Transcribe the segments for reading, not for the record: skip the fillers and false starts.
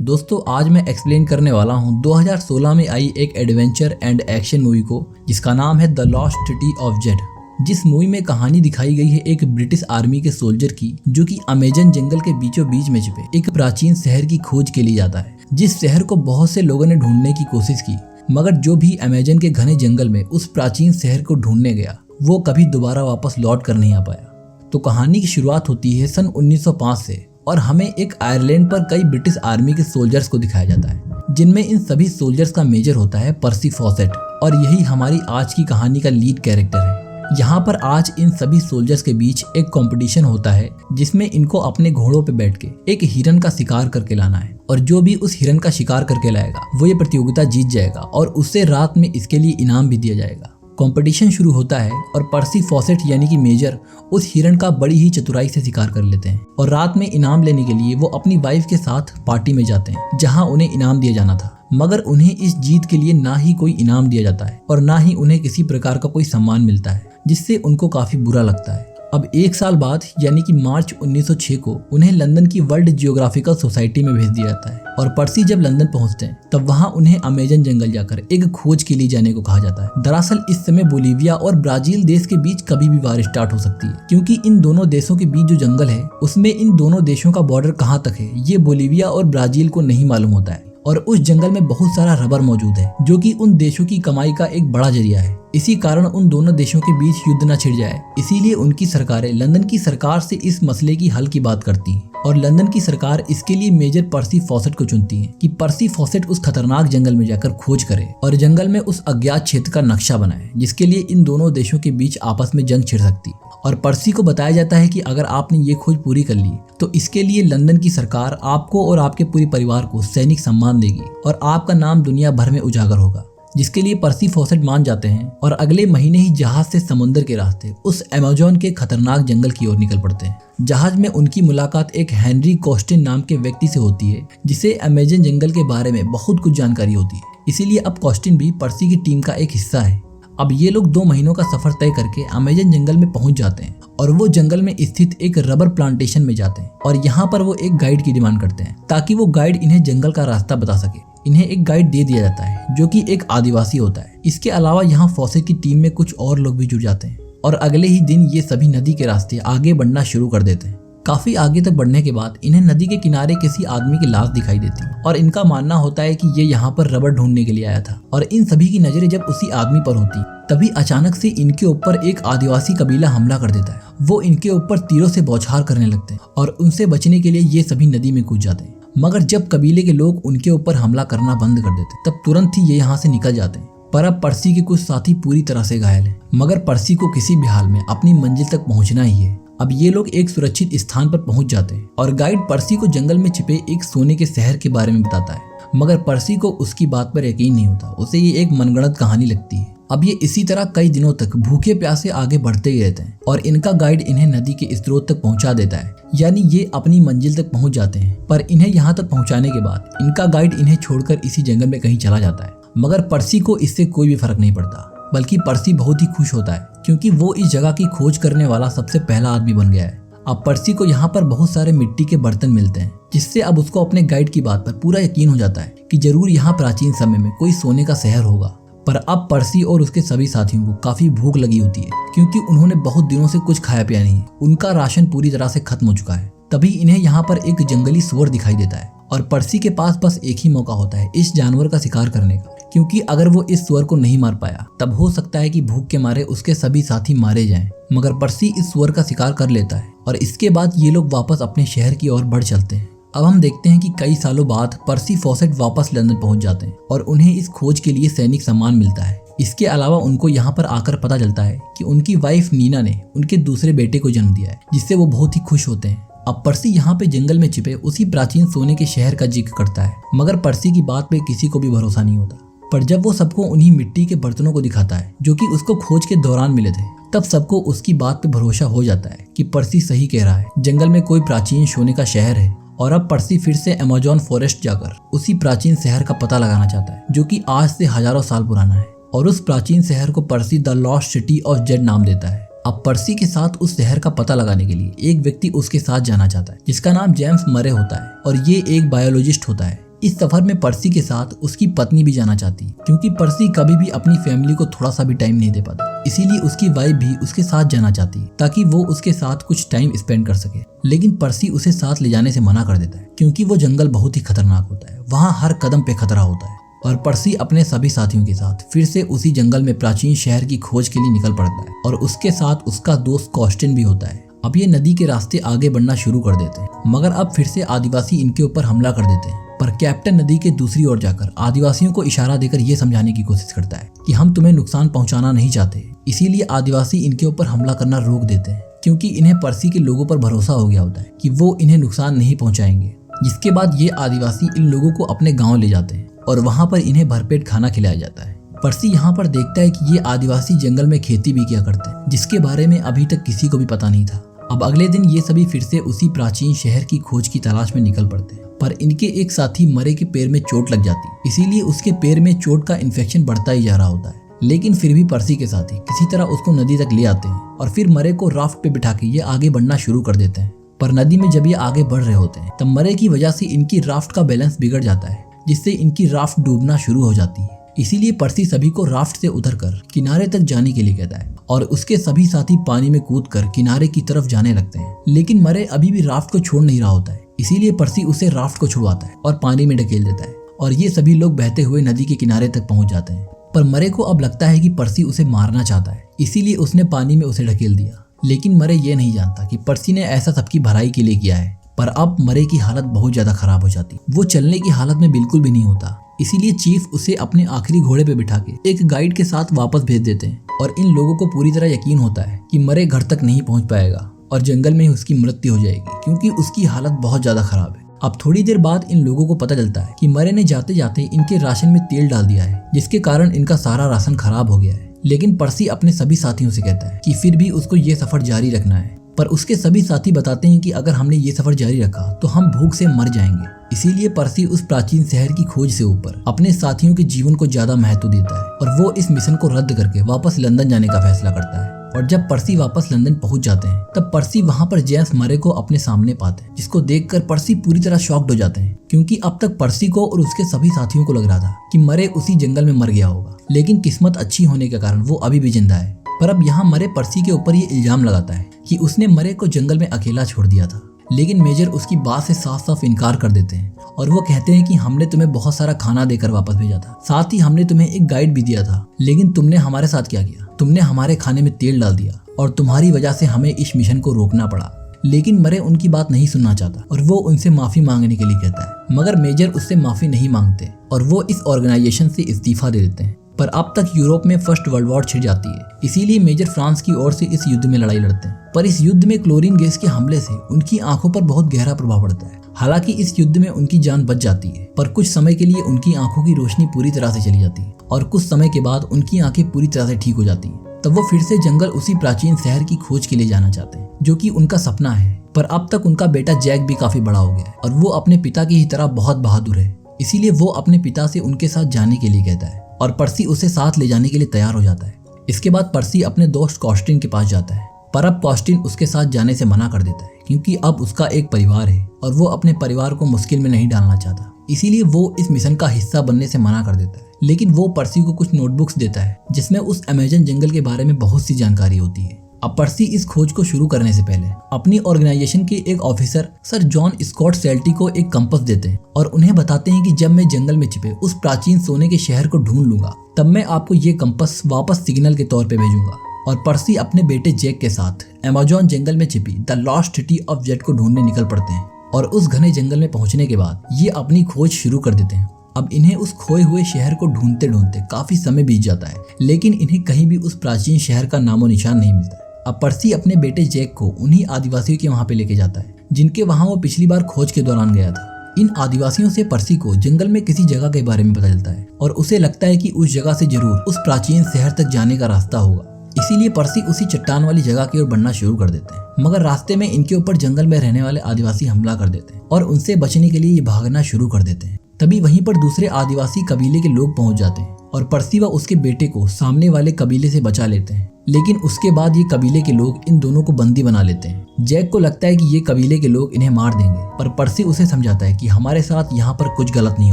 दोस्तों आज मैं एक्सप्लेन करने वाला हूँ 2016 में आई एक एडवेंचर एंड एक्शन मूवी को जिसका नाम है the lost city of Z. जिस मूवी में कहानी दिखाई गई है एक ब्रिटिश आर्मी के सोल्जर की जो कि अमेजन जंगल के बीचों बीच में छिपे एक प्राचीन शहर की खोज के लिए जाता है, जिस शहर को बहुत से लोगों ने ढूंढने की कोशिश की, मगर जो भी अमेजन के घने जंगल में उस प्राचीन शहर को ढूंढने गया वो कभी दोबारा वापस लौट कर नहीं आ पाया। तो कहानी की शुरुआत होती है सन 1905 से और हमें एक आयरलैंड पर कई ब्रिटिश आर्मी के सोल्जर्स को दिखाया जाता है, जिनमें इन सभी सोल्जर्स का मेजर होता है पर्सी फॉसेट, और यही हमारी आज की कहानी का लीड कैरेक्टर है। यहाँ पर आज इन सभी सोल्जर्स के बीच एक कंपटीशन होता है जिसमें इनको अपने घोड़ों पे बैठ के एक हिरन का शिकार करके लाना है, और जो भी उस हिरन का शिकार करके लाएगा वो ये प्रतियोगिता जीत जाएगा और उससे रात में इसके लिए इनाम भी दिया जाएगा। कंपटीशन शुरू होता है और पर्सी फॉसेट यानी कि मेजर उस हिरन का बड़ी ही चतुराई से शिकार कर लेते हैं और रात में इनाम लेने के लिए वो अपनी वाइफ के साथ पार्टी में जाते हैं जहां उन्हें इनाम दिया जाना था, मगर उन्हें इस जीत के लिए ना ही कोई इनाम दिया जाता है और ना ही उन्हें किसी प्रकार का कोई सम्मान मिलता है, जिससे उनको काफी बुरा लगता है। अब एक साल बाद यानी कि मार्च 1906 को उन्हें लंदन की वर्ल्ड जियोग्राफिकल सोसाइटी में भेज दिया जाता है और पर्सी जब लंदन पहुंचते हैं तब वहां उन्हें अमेजन जंगल जाकर एक खोज के लिए जाने को कहा जाता है। दरअसल इस समय बोलीविया और ब्राजील देश के बीच कभी भी वार स्टार्ट हो सकती है, क्योंकि इन दोनों देशों के बीच जो जंगल है उसमें इन दोनों देशों का बॉर्डर कहाँ तक है ये बोलीविया और ब्राजील को नहीं मालूम होता है, और उस जंगल में बहुत सारा रबर मौजूद है जो कि उन देशों की कमाई का एक बड़ा जरिया है। इसी कारण उन दोनों देशों के बीच युद्ध न छिड़ जाए, इसीलिए उनकी सरकारें लंदन की सरकार से इस मसले की हल की बात करती हैं और लंदन की सरकार इसके लिए मेजर पर्सी फॉसेट को चुनती है कि पर्सी फॉसेट उस खतरनाक जंगल में जाकर खोज करे और जंगल में उस अज्ञात क्षेत्र का नक्शा बनाए जिसके लिए इन दोनों देशों के बीच आपस में जंग छिड़ सकती है। और पर्सी को बताया जाता है कि अगर आपने ये खोज पूरी कर ली तो इसके लिए लंदन की सरकार आपको और आपके पूरे परिवार को सैनिक सम्मान देगी और आपका नाम दुनिया भर में उजागर होगा, जिसके लिए पर्सी फॉसेट मान जाते हैं और अगले महीने ही जहाज से समुद्र के रास्ते उस अमेजन के खतरनाक जंगल की ओर निकल पड़ते हैं। जहाज में उनकी मुलाकात एक हेनरी कॉस्टिन नाम के व्यक्ति से होती है जिसे अमेजन जंगल के बारे में बहुत कुछ जानकारी होती है, इसीलिए अब कॉस्टिन भी पर्सी की टीम का एक हिस्सा है। अब ये लोग 2 महीनों का सफर तय करके अमेजन जंगल में पहुंच जाते हैं और वो जंगल में स्थित एक रबर प्लांटेशन में जाते हैं और यहाँ पर वो एक गाइड की डिमांड करते हैं ताकि वो गाइड इन्हें जंगल का रास्ता बता सके। इन्हें एक गाइड दे दिया जाता है जो कि एक आदिवासी होता है। इसके अलावा यहाँ फॉसेट की टीम में कुछ और लोग भी जुड़ जाते हैं और अगले ही दिन ये सभी नदी के रास्ते आगे बढ़ना शुरू कर देते हैं। काफी आगे तक बढ़ने के बाद इन्हें नदी के किनारे किसी आदमी की लाश दिखाई देती है और इनका मानना होता है कि ये यहाँ पर रबर ढूंढने के लिए आया था, और इन सभी की नजरें जब उसी आदमी पर होती तभी अचानक से इनके ऊपर एक आदिवासी कबीला हमला कर देता है। वो इनके ऊपर तीरों से बौछार करने लगते हैं और उनसे बचने के लिए ये सभी नदी में कूद जाते हैं, मगर जब कबीले के लोग उनके ऊपर हमला करना बंद कर देते तब तुरंत ही ये यहाँ से निकल जाते हैं। पर अब पर्सी के कुछ साथी पूरी तरह से घायल हैं, मगर पर्सी को किसी भी हाल में अपनी मंजिल तक पहुंचना ही है। अब ये लोग एक सुरक्षित स्थान पर पहुंच जाते हैं और गाइड पर्सी को जंगल में छिपे एक सोने के शहर के बारे में बताता है, मगर पर्सी को उसकी बात पर यकीन नहीं होता, उसे ये एक मनगढ़ंत कहानी लगती है। अब ये इसी तरह कई दिनों तक भूखे प्यासे आगे बढ़ते ही रहते हैं और इनका गाइड इन्हें नदी के स्रोत तक पहुंचा देता है, यानी ये अपनी मंजिल तक पहुंच जाते हैं। पर इन्हें यहाँ तक पहुंचाने के बाद इनका गाइड इन्हें छोड़कर इसी जंगल में कहीं चला जाता है, मगर पर्सी को इससे कोई भी फर्क नहीं पड़ता, बल्कि पर्सी बहुत ही खुश होता है क्योंकि वो इस जगह की खोज करने वाला सबसे पहला आदमी बन गया है। अब पर्सी को यहाँ पर बहुत सारे मिट्टी के बर्तन मिलते हैं, जिससे अब उसको अपने गाइड की बात पर पूरा यकीन हो जाता है कि जरूर यहाँ प्राचीन समय में कोई सोने का शहर होगा। पर अब पर्सी और उसके सभी साथियों को काफी भूख लगी होती है क्योंकि उन्होंने बहुत दिनों से कुछ खाया पिया नहीं है, उनका राशन पूरी तरह से खत्म हो चुका है। तभी इन्हें यहाँ पर एक जंगली सुअर दिखाई देता है और पर्सी के पास बस एक ही मौका होता है इस जानवर का शिकार करने का, क्योंकि अगर वो इस सुअर को नहीं मार पाया तब हो सकता है कि भूख के मारे उसके सभी साथी मारे जाएं। मगर पर्सी इस सुअर का शिकार कर लेता है और इसके बाद ये लोग वापस अपने शहर की ओर बढ़ चलते हैं। अब हम देखते हैं कि कई सालों बाद पर्सी फॉसेट वापस लंदन पहुंच जाते हैं और उन्हें इस खोज के लिए सैनिक सम्मान मिलता है। इसके अलावा उनको यहाँ पर आकर पता चलता है कि उनकी वाइफ नीना ने उनके दूसरे बेटे को जन्म दिया है, जिससे वो बहुत ही खुश होते हैं। अब पर्सी यहाँ पे जंगल में छिपे उसी प्राचीन सोने के शहर का जिक्र करता है, मगर पर्सी की बात पे किसी को भी भरोसा नहीं होता। पर जब वो सबको उन्हीं मिट्टी के बर्तनों को दिखाता है जो कि उसको खोज के दौरान मिले थे, तब सबको उसकी बात पे भरोसा हो जाता है कि पर्सी सही कह रहा है, जंगल में कोई प्राचीन सोने का शहर है। और अब पर्सी फिर से अमेजन फॉरेस्ट जाकर उसी प्राचीन शहर का पता लगाना चाहता है जो कि आज से हजारों साल पुराना है, और उस प्राचीन शहर को Percy the lost city of Z नाम देता है। अब पर्सी के साथ उस शहर का पता लगाने के लिए एक व्यक्ति उसके साथ जाना चाहता है जिसका नाम जेम्स मरे होता है, और ये एक बायोलॉजिस्ट होता है इस सफर में पर्सी के साथ उसकी पत्नी भी जाना चाहती है, क्योंकि पर्सी कभी भी अपनी फैमिली को थोड़ा सा भी टाइम नहीं दे पाता। इसीलिए उसकी वाइफ भी उसके साथ जाना चाहती है ताकि वो उसके साथ कुछ टाइम स्पेंड कर सके। लेकिन पर्सी उसे साथ ले जाने से मना कर देता है, क्योंकि वो जंगल बहुत ही खतरनाक होता है, वहाँ हर कदम पे खतरा होता है। और पर्सी अपने सभी साथियों के साथ फिर से उसी जंगल में प्राचीन शहर की खोज के लिए निकल पड़ता है, और उसके साथ उसका दोस्त कॉस्टिन भी होता है। अब ये नदी के रास्ते आगे बढ़ना शुरू कर देते हैं, मगर अब फिर से आदिवासी इनके ऊपर हमला कर देते हैं। पर कैप्टन नदी के दूसरी ओर जाकर आदिवासियों को इशारा देकर ये समझाने की कोशिश करता है कि हम तुम्हें नुकसान पहुंचाना नहीं चाहते। इसीलिए आदिवासी इनके ऊपर हमला करना रोक देते हैं, क्योंकि इन्हें पर्सी के लोगों पर भरोसा हो गया होता है कि वो इन्हें नुकसान नहीं पहुंचाएंगे। जिसके बाद ये आदिवासी इन लोगों को अपने गाँव ले जाते हैं और वहाँ पर इन्हें भरपेट खाना खिलाया जाता है। पर्सी यहाँ पर देखता है कि ये आदिवासी जंगल में खेती भी किया करते हैं, जिसके बारे में अभी तक किसी को भी पता नहीं था। अब अगले दिन ये सभी फिर से उसी प्राचीन शहर की खोज की तलाश में निकल पड़ते हैं, पर इनके एक साथी मरे के पैर में चोट लग जाती है, इसीलिए उसके पैर में चोट का इन्फेक्शन बढ़ता ही जा रहा होता है। लेकिन फिर भी पर्सी के साथी किसी तरह उसको नदी तक ले आते हैं और फिर मरे को राफ्ट पे बिठा के ये आगे बढ़ना शुरू कर देते हैं। पर नदी में जब ये आगे बढ़ रहे होते हैं तब मरे की वजह से इनकी राफ्ट का बैलेंस बिगड़ जाता है, जिससे इनकी राफ्ट डूबना शुरू हो जाती है। इसीलिए पर्सी सभी को राफ्ट से उतरकर किनारे तक जाने के लिए कहता है और उसके सभी साथी पानी में कूदकर किनारे की तरफ जाने लगते हैं। लेकिन मरे अभी भी राफ्ट को छोड़ नहीं रहा होता है, इसीलिए पर्सी उसे राफ्ट को छुड़वाता है और पानी में ढकेल देता है, और ये सभी लोग बहते हुए नदी के किनारे तक पहुंच जाते हैं। पर मरे को अब लगता है कि पर्सी उसे मारना चाहता है, इसीलिए उसने पानी में उसे ढकेल दिया। लेकिन मरे ये नहीं जानता कि पर्सी ने ऐसा सबकी भलाई के लिए किया है। पर अब मरे की हालत बहुत ज्यादा खराब हो जाती, वो चलने की हालत में बिल्कुल भी नहीं होता। इसीलिए चीफ उसे अपने आखिरी घोड़े पे बिठा के एक गाइड के साथ वापस भेज देते हैं, और इन लोगों को पूरी तरह यकीन होता है कि मरे घर तक नहीं पहुंच पाएगा और जंगल में ही उसकी मृत्यु हो जाएगी, क्योंकि उसकी हालत बहुत ज्यादा खराब है। अब थोड़ी देर बाद इन लोगों को पता चलता है कि मरे ने जाते जाते इनके राशन में तेल डाल दिया है, जिसके कारण इनका सारा राशन खराब हो गया है। लेकिन पर्सी अपने सभी साथियों से कहता है कि फिर भी उसको ये सफर जारी रखना है। पर उसके सभी साथी बताते हैं कि अगर हमने ये सफर जारी रखा तो हम भूख से मर जाएंगे। इसीलिए पर्सी उस प्राचीन शहर की खोज से ऊपर अपने साथियों के जीवन को ज्यादा महत्व देता है, और वो इस मिशन को रद्द करके वापस लंदन जाने का फैसला करता है। और जब पर्सी वापस लंदन पहुंच जाते हैं तब पर्सी वहां पर जेम्स मरे को अपने सामने पाते हैं, जिसको देखकर पर्सी पूरी तरह शॉक्ड हो जाते हैं, क्योंकि अब तक पर्सी को और उसके सभी साथियों को लग रहा था कि मरे उसी जंगल में मर गया होगा। लेकिन किस्मत अच्छी होने के कारण वो अभी भी जिंदा है। पर अब यहाँ मरे पर्सी के ऊपर ये इल्जाम लगाता है कि उसने मरे को जंगल में अकेला छोड़ दिया था। लेकिन मेजर उसकी बात से साफ साफ इनकार कर देते हैं, और वो कहते हैं कि हमने तुम्हें बहुत सारा खाना देकर वापस भेजा था, साथ ही हमने तुम्हें एक गाइड भी दिया था, लेकिन तुमने हमारे साथ क्या किया? तुमने हमारे खाने में तेल डाल दिया, और तुम्हारी वजह से हमें इस मिशन को रोकना पड़ा। लेकिन मरे उनकी बात नहीं सुनना चाहता और वो उनसे माफी मांगने के लिए कहता है, मगर मेजर उससे माफी नहीं मांगते और वो इस ऑर्गेनाइजेशन से इस्तीफा दे देते हैं। पर अब तक यूरोप में फर्स्ट वर्ल्ड वॉर छिड़ जाती है, इसीलिए मेजर फ्रांस की ओर से इस युद्ध में लड़ाई लड़ते हैं। पर इस युद्ध में क्लोरीन गैस के हमले से उनकी आंखों पर बहुत गहरा प्रभाव पड़ता है। हालांकि इस युद्ध में उनकी जान बच जाती है, पर कुछ समय के लिए उनकी आंखों की रोशनी पूरी तरह से चली जाती है, और कुछ समय के बाद उनकी आंखें पूरी तरह से ठीक हो जाती हैं। तब वो फिर से जंगल उसी प्राचीन शहर की खोज के लिए जाना चाहते हैं, जो कि उनका सपना है। पर अब तक उनका बेटा जैक भी काफी बड़ा हो गया है और वो अपने पिता की ही तरह बहुत बहादुर है, इसीलिए वो अपने पिता से उनके साथ जाने के लिए कहता है, और पर्सी उसे साथ ले जाने के लिए तैयार हो जाता है। इसके बाद पर्सी अपने दोस्त कॉस्टिन के पास जाता है, पर अब कॉस्टिन उसके साथ जाने से मना कर देता है, क्योंकि अब उसका एक परिवार है और वो अपने परिवार को मुश्किल में नहीं डालना चाहता। इसीलिए वो इस मिशन का हिस्सा बनने से मना कर देता है। लेकिन वो पर्सी को कुछ नोटबुक्स देता है जिसमें उस अमेजन जंगल के बारे में बहुत सी जानकारी होती है। अब पर्सी इस खोज को शुरू करने से पहले अपनी ऑर्गेनाइजेशन के एक ऑफिसर सर जॉन स्कॉट सेल्टी को एक कंपास देते हैं और उन्हें बताते हैं कि जब मैं जंगल में छिपे उस प्राचीन सोने के शहर को ढूंढ लूंगा, तब मैं आपको ये कंपास वापस सिग्नल के तौर पे भेजूंगा। और पर्सी अपने बेटे जैक के साथ अमेजन जंगल में छिपी the lost city of Z को ढूंढने निकल पड़ते हैं, और उस घने जंगल में पहुंचने के बाद ये अपनी खोज शुरू कर देते हैं। अब इन्हें उस खोए हुए शहर को ढूंढते ढूंढते काफी समय बीत जाता है, लेकिन इन्हें कहीं भी उस प्राचीन शहर का नामो निशान नहीं मिलता है। अब पर्सी अपने बेटे जैक को उन्हीं आदिवासियों के वहां पे लेके जाता है जिनके वहां वो पिछली बार खोज के दौरान गया था। इन आदिवासियों से पर्सी को जंगल में किसी जगह के बारे में पता चलता है और उसे लगता है कि उस जगह से जरूर उस प्राचीन शहर तक जाने का रास्ता होगा। इसीलिए पर्सी उसी चट्टान वाली जगह की ओर बढ़ना शुरू कर देते हैं, मगर रास्ते में इनके ऊपर जंगल में रहने वाले आदिवासी हमला कर देते हैं और उनसे बचने के लिए ये भागना शुरू कर देते हैं। तभी वहीं पर दूसरे आदिवासी कबीले के लोग पहुंच जाते हैं और पर्सी व उसके बेटे को सामने वाले कबीले से बचा लेते हैं। लेकिन उसके बाद ये कबीले के लोग इन दोनों को बंदी बना लेते हैं। जैक को लगता है कि ये कबीले के लोग इन्हें मार देंगे, पर पर्सी उसे समझाता है कि हमारे साथ यहाँ पर कुछ गलत नहीं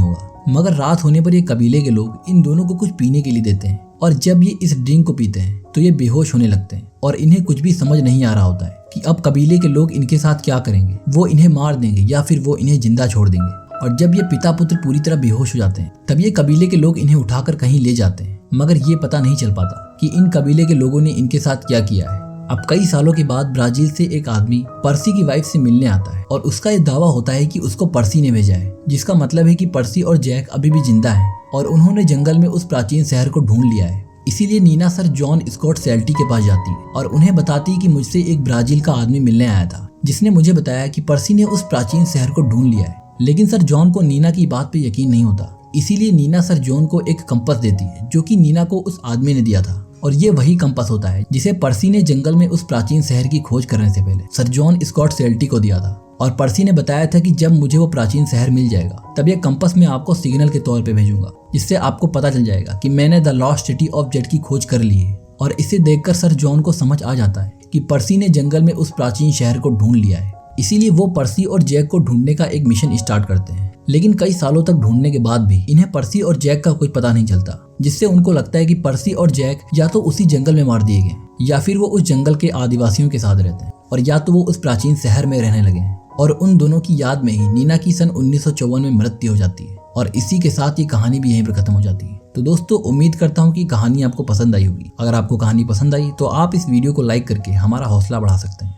होगा। मगर रात होने पर ये कबीले के लोग इन दोनों को कुछ पीने के लिए देते हैं और जब ये इस ड्रिंक को पीते हैं तो ये बेहोश होने लगते हैं और इन्हें कुछ भी समझ नहीं आ रहा होता है कि अब कबीले के लोग इनके साथ क्या करेंगे। वो इन्हें मार देंगे या फिर वो इन्हें जिंदा छोड़ देंगे। और जब ये पिता पुत्र पूरी तरह बेहोश हो जाते हैं तब ये कबीले के लोग इन्हें उठाकर कहीं ले जाते हैं, मगर ये पता नहीं चल पाता कि इन कबीले के लोगों ने इनके साथ क्या किया है। अब कई सालों के बाद ब्राजील से एक आदमी पर्सी की वाइफ से मिलने आता है और उसका ये दावा होता है कि उसको पर्सी ने भेजा है, जिसका मतलब है कि पर्सी और जैक अभी भी जिंदा हैं और उन्होंने जंगल में उस प्राचीन शहर को ढूंढ लिया है। इसीलिए नीना सर जॉन स्कॉट सेल्टी के पास जाती है और उन्हें बताती है कि मुझसे एक ब्राजील का आदमी मिलने आया था, जिसने मुझे बताया कि पर्सी ने उस प्राचीन शहर को ढूंढ लिया है। लेकिन सर जॉन को नीना की बात पे यकीन नहीं होता, इसीलिए नीना सर जॉन को एक कंपास देती है जो कि नीना को उस आदमी ने दिया था और ये वही कंपास होता है जिसे पर्सी ने जंगल में उस प्राचीन शहर की खोज करने से पहले सर जॉन स्कॉट सेल्टी को दिया था। और पर्सी ने बताया था कि जब मुझे वो प्राचीन शहर मिल जाएगा तब ये कंपास मैं आपको सिग्नल के तौर पे भेजूंगा, जिससे आपको पता चल जाएगा कि मैंने the lost city of Z की खोज कर ली है। और इसे देखकर सर जॉन को समझ आ जाता है कि पर्सी ने जंगल में उस प्राचीन शहर को ढूंढ लिया है। इसीलिए वो पर्सी और जैक को ढूंढने का एक मिशन स्टार्ट करते हैं। लेकिन कई सालों तक ढूंढने के बाद भी इन्हें पर्सी और जैक का कोई पता नहीं चलता, जिससे उनको लगता है कि पर्सी और जैक या तो उसी जंगल में मार दिए गए या फिर वो उस जंगल के आदिवासियों के साथ रहते हैं और या तो वो उस प्राचीन शहर में रहने लगे हैं। और उन दोनों की याद में ही नीना की सन 1954 में मृत्यु हो जाती है और इसी के साथ ये कहानी भी यहीं पर खत्म हो जाती है। तो दोस्तों, उम्मीद करता हूँ कि कहानी आपको पसंद आई होगी। अगर आपको कहानी पसंद आई तो आप इस वीडियो को लाइक करके हमारा हौसला बढ़ा सकते हैं।